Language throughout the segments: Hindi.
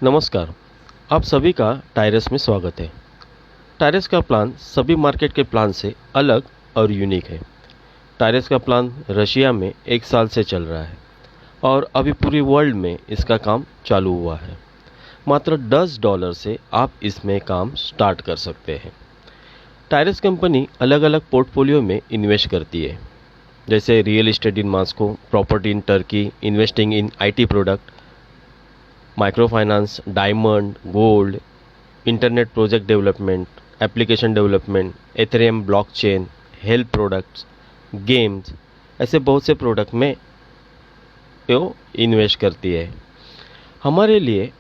नमस्कार। आप सभी का टायरस में स्वागत है। टायरस का प्लान सभी मार्केट के प्लान से अलग और यूनिक है। टायरस का प्लान रशिया में 1 साल से चल रहा है और अभी पूरी वर्ल्ड में इसका काम चालू हुआ है। मात्र $10 से आप इसमें काम स्टार्ट कर सकते हैं। टायरस कंपनी अलग अलग पोर्टफोलियो में इन्वेस्ट करती है, जैसे real estate in Moscow, property in Turkey, investing in IT product, micro finance, diamond, gold, internet project development, application development, Ethereum blockchain, health products, games, ऐसे बहुत से प्रोडक्ट में वो इन्वेस्ट करती है। हमारे लिए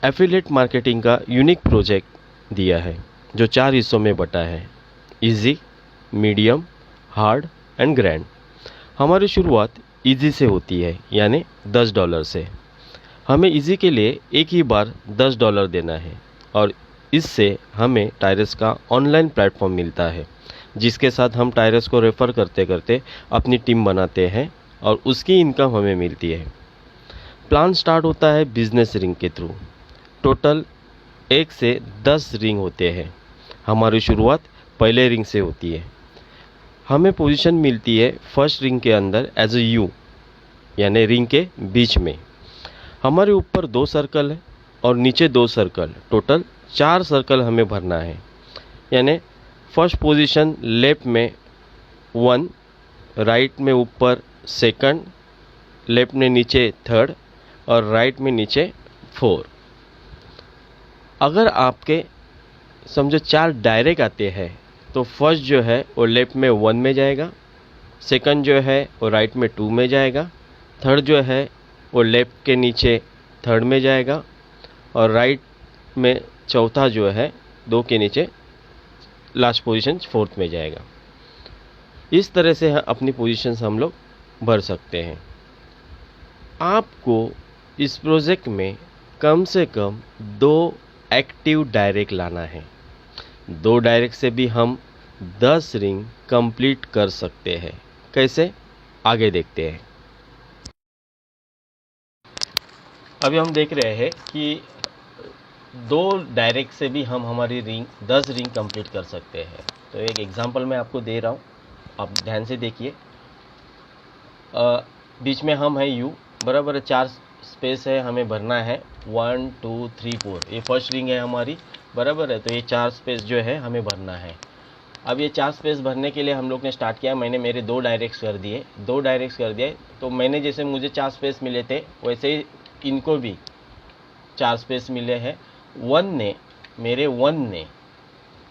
एफिलिएट मार्केटिंग का यूनिक प्रोजेक्ट दिया है जो 4 हिस्सों में बटा है: easy, medium, hard and grand. हमारी शुरुआत इजी से होती है, यानी $10 से। हमें इजी के लिए एक ही बार $10 देना है और इससे हमें टायरस का ऑनलाइन प्लेटफॉर्म मिलता है, जिसके साथ हम टायरस को रेफ़र करते करते अपनी टीम बनाते हैं और उसकी इनकम हमें मिलती है। प्लान स्टार्ट होता है बिजनेस रिंग के थ्रू। टोटल 1 से 10 रिंग होते हैं। हमारी शुरुआत पहले रिंग से होती है। हमें पोजीशन मिलती है फर्स्ट रिंग के अंदर एज ए यू, यानी रिंग के बीच में। हमारे ऊपर 2 सर्कल है और नीचे 2 सर्कल, टोटल 4 सर्कल हमें भरना है। यानी फर्स्ट पोजीशन लेफ्ट में 1, राइट में ऊपर सेकंड, लेफ्ट में नीचे थर्ड और राइट में नीचे 4। अगर आपके समझो 4 डायरेक्ट आते हैं तो फर्स्ट जो है वो लेफ्ट में 1 में जाएगा, सेकंड जो है वो राइट में 2 में जाएगा, थर्ड जो है वो लेफ्ट के नीचे थर्ड में जाएगा और राइट में चौथा जो है 2 के नीचे लास्ट पोजीशन फोर्थ में जाएगा। इस तरह से अपनी पोजीशंस हम लोग भर सकते हैं। आपको इस प्रोजेक्ट में कम से कम 2 एक्टिव डायरेक्ट लाना है। 2 डायरेक्ट से भी हम 10 रिंग कंप्लीट कर सकते हैं। कैसे, आगे देखते हैं। अभी हम देख रहे हैं कि 2 डायरेक्ट से भी हम हमारी रिंग 10 रिंग कंप्लीट कर सकते हैं। तो एक एग्जांपल मैं आपको दे रहा हूँ, आप ध्यान से देखिए। बीच में हम है यू, बराबर है। 4 स्पेस है, हमें भरना है 1 2 3 4। ये फर्स्ट रिंग है हमारी, बराबर है। तो ये 4 स्पेस जो है हमें भरना है। अब ये 4 स्पेस भरने के लिए हम लोग ने स्टार्ट किया। मैंने मेरे 2 डायरेक्ट्स कर दिए, 2 डायरेक्ट्स कर दिए। तो मैंने जैसे मुझे 4 स्पेस मिले थे वैसे ही इनको भी 4 स्पेस मिले हैं। मेरे 1 ने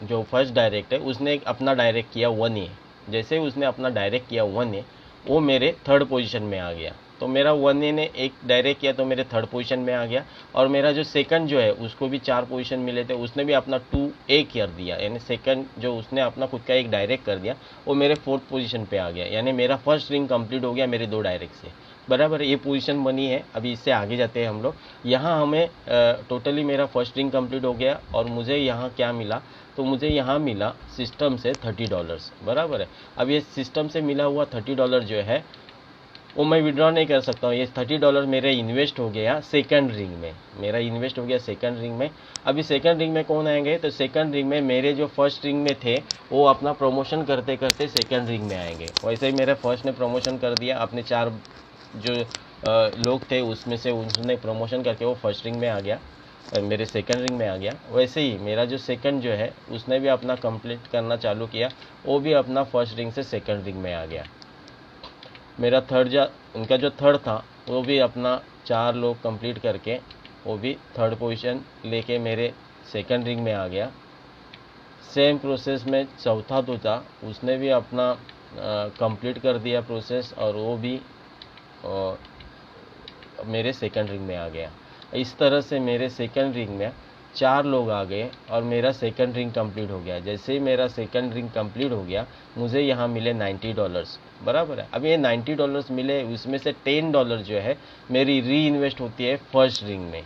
जो फर्स्ट डायरेक्ट है उसने अपना डायरेक्ट किया 1 ए। जैसे उसने अपना डायरेक्ट किया 1 ए, वो मेरे थर्ड पोजीशन में आ गया। तो मेरा 1 ए ने एक डायरेक्ट किया तो मेरे थर्ड पोजीशन में आ गया। और मेरा जो सेकंड जो है उसको भी 4 पोजीशन मिले थे, उसने भी अपना 2 ए कर दिया, यानी सेकंड जो उसने अपना खुद का एक डायरेक्ट कर दिया वो मेरे फोर्थ पोजीशन पे आ गया। यानी मेरा फर्स्ट रिंग कंप्लीट हो गया मेरे 2 डायरेक्ट से, बराबर। ये पोजीशन बनी है। अभी इससे आगे जाते हैं हम लोग। यहाँ हमें टोटली मेरा फर्स्ट रिंग कंप्लीट हो गया और मुझे यहाँ क्या मिला, तो मुझे यहाँ मिला सिस्टम से $30, बराबर है। अब ये सिस्टम से मिला हुआ $30 जो है वो मैं विड्रॉ नहीं कर सकता हूँ। ये $30 मेरे इन्वेस्ट हो गया सेकंड रिंग में, मेरा इन्वेस्ट हो गया सेकंड रिंग में। अभी सेकंड रिंग में कौन आएंगे, तो सेकंड रिंग में मेरे जो फर्स्ट रिंग में थे वो अपना प्रमोशन करते करते सेकंड रिंग में आएंगे। वैसे ही मेरे फर्स्ट ने प्रमोशन कर दिया, अपने 4 जो लोग थे उसमें से उसने प्रमोशन करके वो फर्स्ट रिंग में आ गया, मेरे सेकंड रिंग में आ गया। वैसे ही मेरा जो सेकंड जो है उसने भी अपना कंप्लीट करना चालू किया, वो भी अपना फर्स्ट रिंग से सेकंड रिंग में आ गया। मेरा उनका जो थर्ड था वो भी अपना 4 लोग कंप्लीट करके वो भी थर्ड पोजीशन लेके मेरे सेकंड रिंग में आ गया। सेम प्रोसेस में चौथा जो था उसने भी अपना कंप्लीट कर दिया प्रोसेस और वो भी मेरे सेकंड रिंग में आ गया। इस तरह से मेरे सेकंड रिंग में 4 लोग आ गए और मेरा सेकंड रिंग कंप्लीट हो गया। जैसे ही मेरा सेकंड रिंग कंप्लीट हो गया मुझे यहाँ मिले $90, बराबर है। अब ये $90 मिले, उसमें से $10 जो है मेरी री इन्वेस्ट होती है फर्स्ट रिंग में,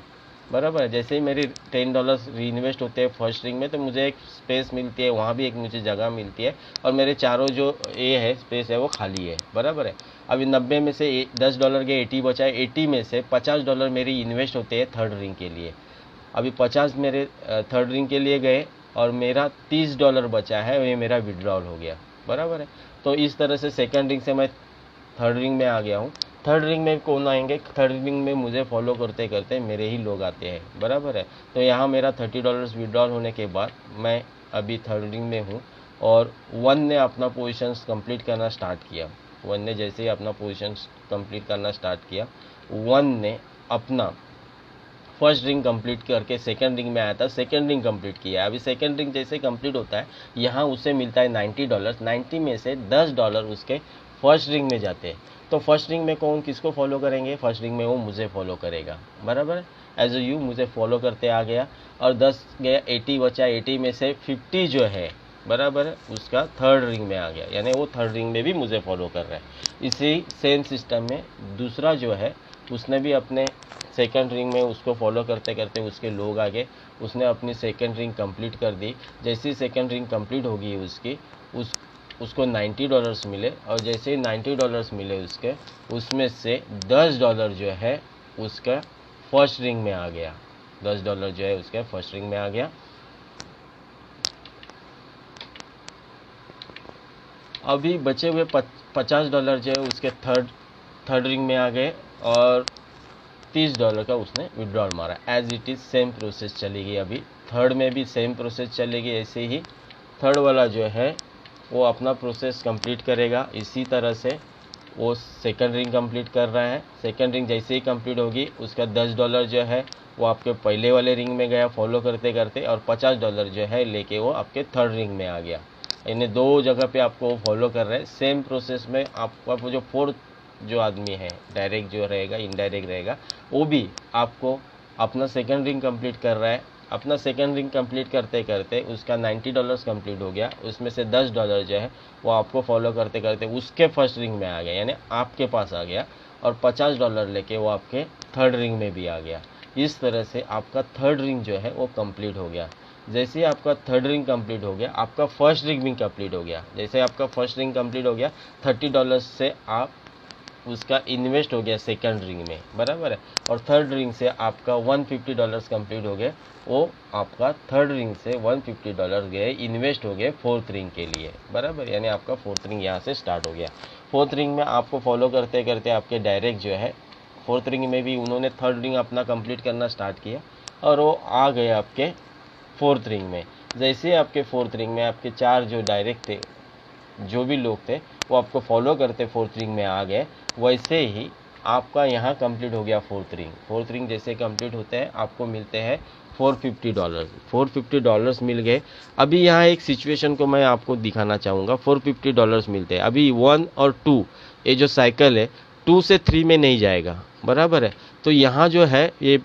बराबर है। जैसे ही मेरी $10 री इन्वेस्ट होते हैं फर्स्ट रिंग में तो मुझे एक स्पेस मिलती है, वहाँ भी एक मुझे जगह मिलती है और मेरे चारों जो ए है स्पेस है वो खाली है, बराबर है। अभी 90 में से $10 के 80 बचा है। 80 में से $50 मेरी इन्वेस्ट होते हैं थर्ड रिंग के लिए। अभी 50 मेरे थर्ड रिंग के लिए गए और मेरा $30 बचा है, ये मेरा विड्रॉल हो गया, बराबर है। तो इस तरह से सेकंड रिंग से मैं थर्ड रिंग में आ गया हूँ। थर्ड रिंग में कौन आएंगे? थर्ड रिंग में मुझे फॉलो करते करते मेरे ही लोग आते हैं, बराबर है। तो यहाँ मेरा $30 विड्रॉल होने के बाद मैं अभी थर्ड रिंग में हूँ और वन ने अपना पोजीशंस कंप्लीट करना स्टार्ट किया। वन ने जैसे ही अपना पोजीशंस कंप्लीट करना स्टार्ट किया, वन ने अपना फर्स्ट रिंग कंप्लीट करके सेकंड रिंग में आया था, सेकंड रिंग कंप्लीट किया। अभी सेकंड रिंग जैसे कंप्लीट होता है, यहाँ उसे मिलता है $90। 90 में से $10 उसके फर्स्ट रिंग में जाते हैं। तो फर्स्ट रिंग में कौन किसको फॉलो करेंगे? फर्स्ट रिंग में वो मुझे फॉलो करेगा, बराबर है। एज यू मुझे फॉलो करते आ गया और 10 गया, 80 बचा। 80 में से 50 जो है, बराबर है, उसका थर्ड रिंग में आ गया, यानी वो थर्ड रिंग में भी मुझे फॉलो कर रहा है। इसी सेम सिस्टम में दूसरा जो है, उसने भी अपने सेकंड रिंग में उसको फॉलो करते करते उसके लोग आगे, उसने अपनी सेकंड रिंग कंप्लीट कर दी। जैसी सेकंड रिंग कंप्लीट होगी उसकी, उसको $90 मिले और जैसे ही $90 मिले उसके, उसमें से $10 जो है उसका फर्स्ट रिंग में आ गया। $10 जो है उसके फर्स्ट रिंग में आ गया। अभी बचे हुए $50 जो है उसके थर्ड रिंग में आ गए और $30 का उसने विड्रॉल मारा। As it is same process चलेगी। अभी थर्ड में भी सेम प्रोसेस चलेगी। ऐसे ही थर्ड वाला जो है वो अपना प्रोसेस कंप्लीट करेगा। इसी तरह से वो सेकंड रिंग कंप्लीट कर रहा है। सेकंड रिंग जैसे ही कंप्लीट होगी, उसका $10 जो है वो आपके पहले वाले रिंग में गया फॉलो करते करते, और $50 जो है लेके वो आपके थर्ड रिंग में आ गया। इन्हें दो जगह पे आपको फॉलो कर रहे हैं। सेम प्रोसेस में आपका वो जो फोर्थ जो आदमी है, डायरेक्ट जो रहेगा, इनडायरेक्ट रहेगा, वो भी आपको अपना सेकंड रिंग कंप्लीट कर रहा है। अपना सेकंड रिंग कंप्लीट करते करते उसका $90 कंप्लीट हो गया। उसमें से $10 जो है वो आपको फॉलो करते करते उसके फर्स्ट रिंग में आ गया, यानी आपके पास आ गया, और $50 लेके वो आपके थर्ड रिंग में भी आ गया। इस तरह से आपका थर्ड रिंग जो है वो कंप्लीट हो गया। जैसे ही आपका थर्ड रिंग कंप्लीट हो गया, आपका फर्स्ट रिंग भी कंप्लीट हो गया। जैसे आपका फर्स्ट रिंग कंप्लीट हो गया, $30 से आप उसका इन्वेस्ट हो गया सेकंड रिंग में, बराबर है। और थर्ड रिंग से आपका $150 कंप्लीट हो गया। वो आपका थर्ड रिंग से $150 गए, इन्वेस्ट हो गए फोर्थ रिंग के लिए, बराबर। यानी आपका फोर्थ रिंग यहाँ से स्टार्ट हो गया। फोर्थ रिंग में आपको फॉलो करते करते आपके डायरेक्ट जो है, फोर्थ रिंग में भी उन्होंने थर्ड रिंग अपना कंप्लीट करना स्टार्ट किया और वो आ गए आपके फोर्थ रिंग में। जैसे आपके फोर्थ रिंग में आपके चार जो डायरेक्ट थे, जो भी लोग थे, वो आपको फॉलो करते फोर्थ रिंग में आ गए। वैसे ही आपका यहाँ कंप्लीट हो गया फोर्थ रिंग। फोर्थ रिंग जैसे कंप्लीट होते हैं, आपको मिलते हैं $450। $450 मिल गए। अभी यहाँ एक सिचुएशन को मैं आपको दिखाना चाहूँगा। $450 मिलते हैं। अभी 1 और 2, ये जो साइकिल है 2 से 3 में नहीं जाएगा, बराबर है। तो यहाँ जो है ये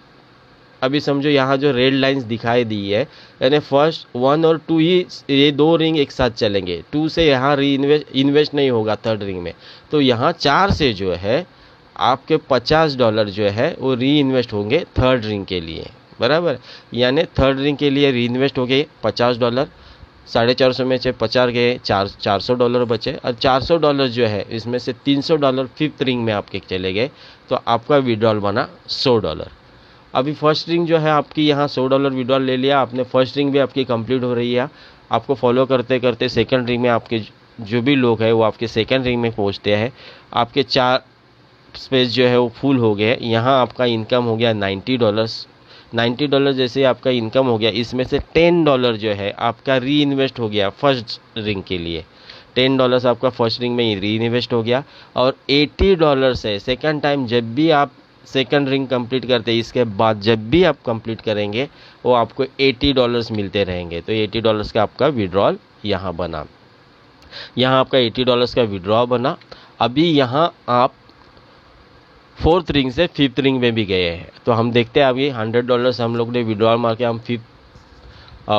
अभी समझो, यहाँ जो रेड लाइंस दिखाई दी है, यानी फर्स्ट 1 और 2 ही, ये दो रिंग एक साथ चलेंगे। 2 से यहाँ इन्वेस्ट नहीं होगा थर्ड रिंग में। तो यहाँ 4 से जो है आपके $50 जो है वो री इन्वेस्ट होंगे थर्ड रिंग के लिए, बराबर। यानी थर्ड रिंग के लिए री इन्वेस्ट हो गए $50। 450 में से 50 गए, $400 बचे, और $400 जो है इसमें से $300 फिफ्थ रिंग में आपके चले गए। तो आपका विड्रॉल बना $100। अभी फर्स्ट रिंग जो है आपकी यहाँ $100 विड्रॉल ले लिया आपने। फर्स्ट रिंग भी आपकी कंप्लीट हो रही है। आपको फॉलो करते करते सेकंड रिंग में आपके जो भी लोग हैं वो आपके सेकंड रिंग में पहुँचते हैं। आपके 4 स्पेस जो है वो फुल हो गए। यहाँ आपका इनकम हो गया $90। $90 जैसे आपका इनकम हो गया, इसमें से $10 जो है आपका री इन्वेस्ट हो गया फर्स्ट रिंग के लिए। $10 आपका फर्स्ट रिंग में री इन्वेस्ट हो गया। और $80 है सेकंड टाइम, जब भी आप सेकंड रिंग कंप्लीट करते हैं, इसके बाद जब भी आप कंप्लीट करेंगे वो आपको $80 मिलते रहेंगे। तो $80 का आपका विड्रॉल यहाँ बना। यहाँ आपका $80 का विड्रॉल बना। अभी यहाँ आप फोर्थ रिंग से फिफ्थ रिंग में भी गए हैं। तो हम देखते हैं अभी $100 हम लोग ने विड्रॉल मार के हम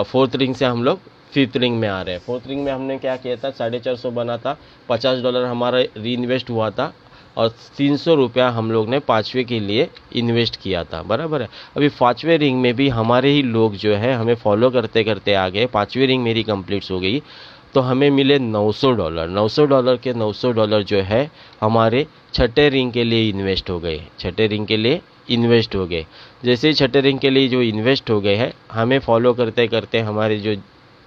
फोर्थ रिंग से हम लोग फिफ्थ रिंग में आ रहे हैं। फोर्थ रिंग में हमने क्या किया था, 450 बना था, $50 हमारा री इन्वेस्ट हुआ था, और ₹300 हम लोग ने पाँचवें के लिए इन्वेस्ट किया था, बराबर है। अभी पाँचवें रिंग में भी हमारे ही लोग जो है हमें फॉलो करते करते आ गए। पाँचवें रिंग मेरी कंप्लीट हो गई, तो हमें मिले $900। $900 के $900 जो है हमारे छठे रिंग के लिए इन्वेस्ट हो गए। छठे रिंग के लिए इन्वेस्ट हो गए। जैसे ही छठे रिंग के लिए जो इन्वेस्ट हो गए हैं, हमें फॉलो करते करते हमारे जो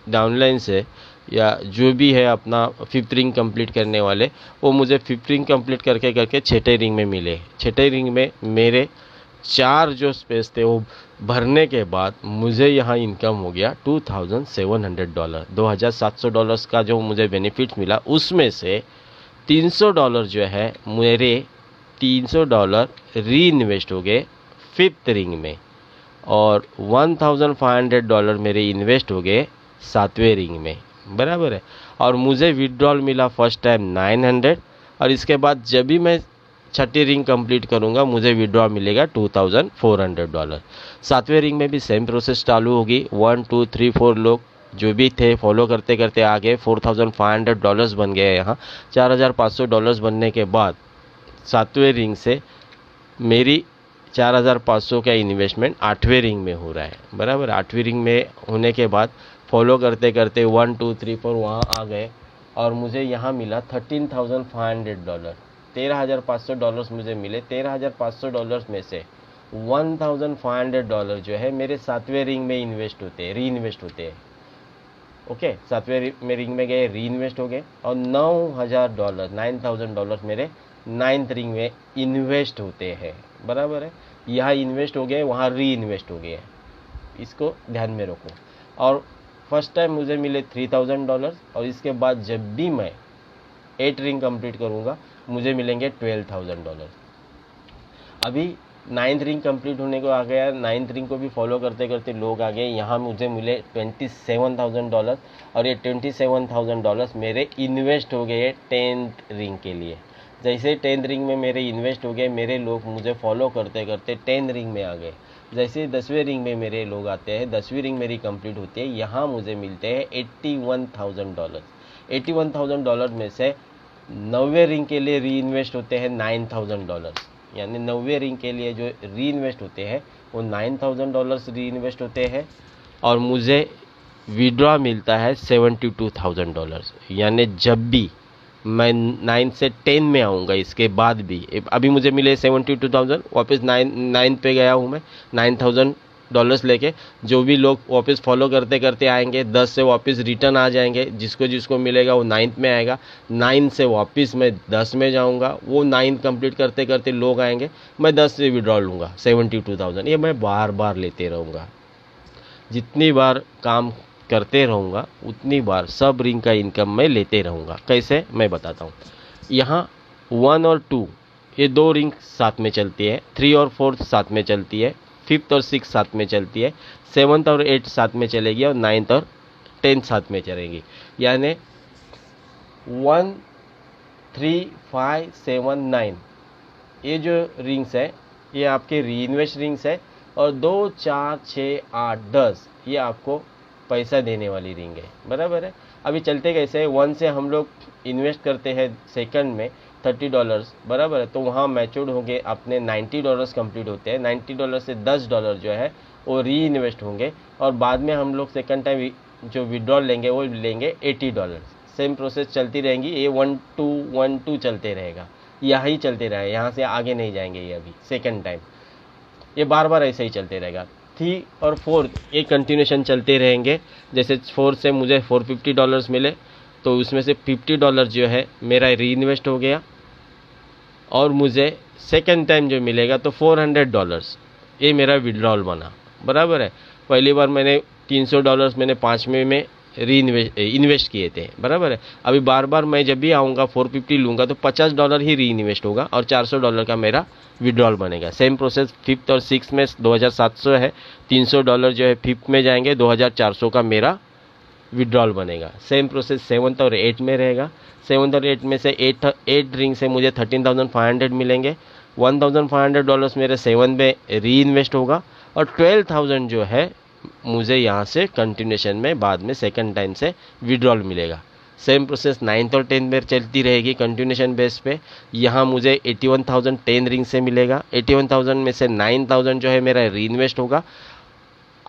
डाउनलाइंस है या जो भी है अपना फिफ्थ रिंग कंप्लीट करने वाले, वो मुझे फिफ्थ रिंग कंप्लीट करके करके छठे रिंग में मिले। छठे रिंग में मेरे 4 जो स्पेस थे वो भरने के बाद मुझे यहाँ इनकम हो गया $2,700, $2,700 का जो मुझे बेनिफिट मिला, उसमें से $300 जो है मेरे $300 री इन्वेस्ट हो गए फिफ्थ रिंग में, और $1,500 मेरे इन्वेस्ट हो गए सातवें रिंग में, बराबर है। और मुझे विड्रॉल मिला फर्स्ट टाइम 900, और इसके बाद जब भी मैं छठी रिंग कंप्लीट करूंगा मुझे विड्रॉ मिलेगा $2,400। सातवें रिंग में भी सेम प्रोसेस चालू होगी। 1 2 3 4 लोग जो भी थे फॉलो करते करते आगे $4,500 बन गए। यहाँ $4,500 बनने के बाद सातवें रिंग से मेरी 4,500 का इन्वेस्टमेंट आठवें रिंग में हो रहा है, बराबर। आठवीं रिंग में होने के बाद फॉलो करते करते 1 2 3 4 वहाँ आ गए, और मुझे यहाँ मिला $13,500, $13,500 मुझे मिले। $13,500 में से $1,500 जो है मेरे सातवें रिंग में इन्वेस्ट होते हैं, री इन्वेस्ट होते हैं। ओके, सातवें में रिंग में गए, री इन्वेस्ट हो गए, और $9,000 मेरे 9th रिंग में इन्वेस्ट होते हैं, बराबर है। यहाँ इन्वेस्ट हो गए, वहाँ री इन्वेस्ट हो गए, इसको ध्यान में रखो। और फर्स्ट टाइम मुझे मिले $3,000, और इसके बाद जब भी मैं 8 रिंग कंप्लीट करूँगा मुझे मिलेंगे $12,000। अभी 9th रिंग कंप्लीट होने को आ गया, 9th रिंग को भी फॉलो करते करते लोग आ गए। यहाँ मुझे मिले $27,000, और ये $27,000 मेरे इन्वेस्ट हो गए 10th रिंग के लिए। जैसे 10th रिंग में मेरे इन्वेस्ट हो गए, मेरे लोग मुझे फॉलो करते करते 10th रिंग में आ गए। जैसे 10वें रिंग में मेरे लोग आते हैं, 10वीं रिंग मेरी कंप्लीट होती है, यहाँ मुझे मिलते हैं $81,000। $81,000 में से 9वें रिंग के लिए री इन्वेस्ट होते हैं $9,000, यानी 9वें रिंग के लिए जो री इन्वेस्ट होते हैं वो $9,000 री इन्वेस्ट होते हैं, और मुझे विड्रॉ मिलता है $72,000। यानी जब भी मैं 9 से 10 में आऊँगा, इसके बाद भी अभी मुझे मिले 72,000, वापस 9 पे गया हूँ मैं $9,000 लेके। जो भी लोग वापस फॉलो करते करते आएंगे, 10 से वापस रिटर्न आ जाएंगे, जिसको जिसको मिलेगा वो 9th में आएगा। 9 से वापस मैं 10 में जाऊँगा, वो 9 कंप्लीट करते करते लोग आएंगे, मैं 10 से विड्रॉ लूँगा 72,000। ये मैं बार बार लेते रहूँगा, जितनी बार काम करते रहूँगा उतनी बार सब रिंग का इनकम मैं लेते रहूँगा। कैसे, मैं बताता हूँ। यहाँ 1 और 2 ये 2 रिंग साथ में चलती है, 3 और 4 साथ में चलती है, 5th और 6 साथ में चलती है, 7th और 8 साथ में चलेगी, और 9th और 10th साथ में चलेगी। यानी 1 3 5 7 9 ये जो रिंग्स है ये आपके री इन्वेस्ट रिंग्स है, और 2 4 6 8 10 ये आपको पैसा देने वाली रिंग है, बराबर है। अभी चलते कैसे, 1 से हम लोग इन्वेस्ट करते हैं सेकंड में $30, बराबर है, तो वहाँ मैच्योर्ड होंगे अपने $90 कंप्लीट होते हैं। $90 से $10 जो है वो री इन्वेस्ट होंगे, और बाद में हम लोग सेकंड टाइम जो विड्रॉल लेंगे वो लेंगे $80। सेम प्रोसेस चलती रहेंगी, ये 1 2 चलते रहेगा, यही चलते रहे, यहाँ से आगे नहीं जाएंगे। ये अभी सेकंड टाइम ये बार बार ऐसे ही चलते रहेगा। 3 और 4 ये कंटिन्यूशन चलते रहेंगे। जैसे 4 से मुझे $450 मिले, तो उसमें से $50 जो है मेरा री इन्वेस्ट हो गया, और मुझे सेकंड टाइम जो मिलेगा तो $400 ये मेरा विड्रॉल बना, बराबर है। पहली बार मैंने $300 मैंने 5वें में री इन्वेस्ट किए थे, बराबर है। अभी बार बार मैं जब भी आऊँगा 450 लूँगा तो $50 ही री इन्वेस्ट होगा, और $400 का मेरा विड्रॉल बनेगा। सेम प्रोसेस 5th और 6th में 2,700 है, $300 जो है 5th में जाएंगे, 2,400 का मेरा विड्रॉल बनेगा। सेम प्रोसेस 7th और 8 में रहेगा। 7th और 8 में से 8 रिंग से मुझे 13,500 मिलेंगे, $1,500 मेरे 7 में री इन्वेस्ट होगा, और 12,000 जो है मुझे यहाँ से कंटिन्यूशन में बाद में सेकंड टाइम से विड्रॉल मिलेगा। सेम प्रोसेस 9th और 10th में चलती रहेगी कंटिन्यूशन बेस पे। यहाँ मुझे 81,000 10 रिंग से मिलेगा, 81,000 में से 9,000 जो है मेरा री इन्वेस्ट होगा,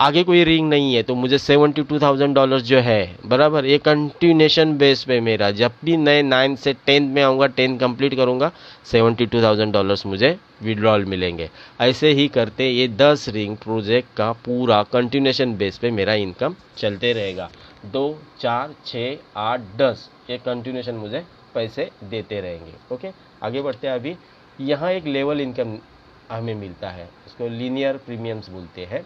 आगे कोई रिंग नहीं है, तो मुझे $72,000 जो है, बराबर, ये कंटिन्यूशन बेस पे मेरा, जब भी मैं 9 से 10 में आऊँगा, 10 कंप्लीट करूँगा, $72,000 मुझे विड्रॉल मिलेंगे। ऐसे ही करते ये 10 रिंग प्रोजेक्ट का पूरा कंटिन्यूशन बेस पे मेरा इनकम चलते रहेगा। 2, 4, 6, 8, 10 ये कंटिन्यूशन मुझे पैसे देते रहेंगे। ओके, आगे बढ़ते हैं। अभी यहाँ एक लेवल इनकम हमें मिलता है, इसको लीनियर प्रीमियम्स बोलते हैं।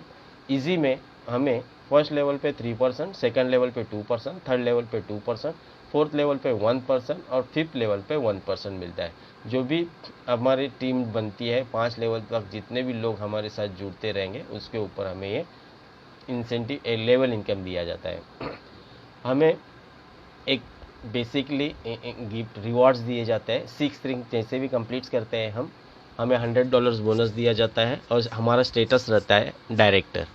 इजी में हमें फर्स्ट लेवल पे 3%, सेकंड लेवल पे 2%, थर्ड लेवल पे 2%, फोर्थ लेवल पे 1% और फिफ्थ लेवल पे 1% मिलता है। जो भी हमारी टीम बनती है 5 लेवल तक, जितने भी लोग हमारे साथ जुड़ते रहेंगे, उसके ऊपर हमें ये इंसेंटिव लेवल इनकम दिया जाता है। हमें एक बेसिकली गिफ्ट रिवॉर्ड्स दिए जाते हैं। 6 रिंग जैसे भी कंप्लीट करते हैं हम, हमें $100 बोनस दिया जाता है और हमारा स्टेटस रहता है डायरेक्टर।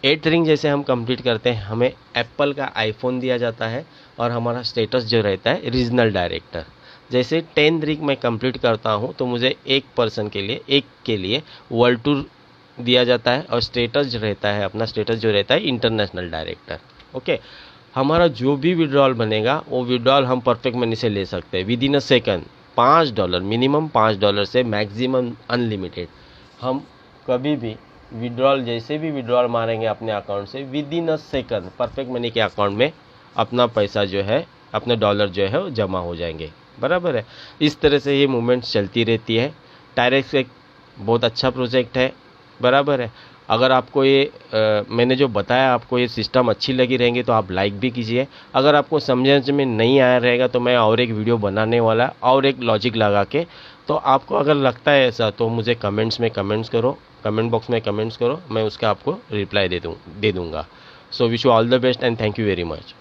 8 रिंग जैसे हम कंप्लीट करते हैं, हमें एप्पल का आईफोन दिया जाता है और हमारा स्टेटस जो रहता है रीजनल डायरेक्टर। जैसे 10 रिंग मैं कंप्लीट करता हूं, तो मुझे एक पर्सन के लिए वर्ल्ड टूर दिया जाता है और स्टेटस जो रहता है, अपना स्टेटस जो रहता है इंटरनेशनल डायरेक्टर। ओके, हमारा जो भी विड्रॉल बनेगा वो विड्रॉल हम परफेक्ट मनी से ले सकते हैं with in a second. $5, minimum $5 से मैक्सिमम अनलिमिटेड। हम कभी भी विड्रॉल, जैसे भी विड्रॉल मारेंगे अपने अकाउंट से, with in a second perfect money के अकाउंट में अपना पैसा जो है, अपने डॉलर जो है वो जमा हो जाएंगे, बराबर है। इस तरह से ये मूवमेंट्स चलती रहती है। टायरेक्स एक बहुत अच्छा प्रोजेक्ट है, बराबर है। अगर आपको ये मैंने जो बताया, आपको ये सिस्टम अच्छी लगी रहेंगी तो आप लाइक भी कीजिए। अगर आपको समझने में नहीं आया रहेगा तो मैं और एक वीडियो बनाने वाला, और एक लॉजिक लगा के। तो आपको अगर लगता है ऐसा, तो मुझे कमेंट्स करो, कमेंट बॉक्स में कमेंट्स करो, मैं उसका आपको रिप्लाई दे दूँगा। So wish you all the best and thank you very much.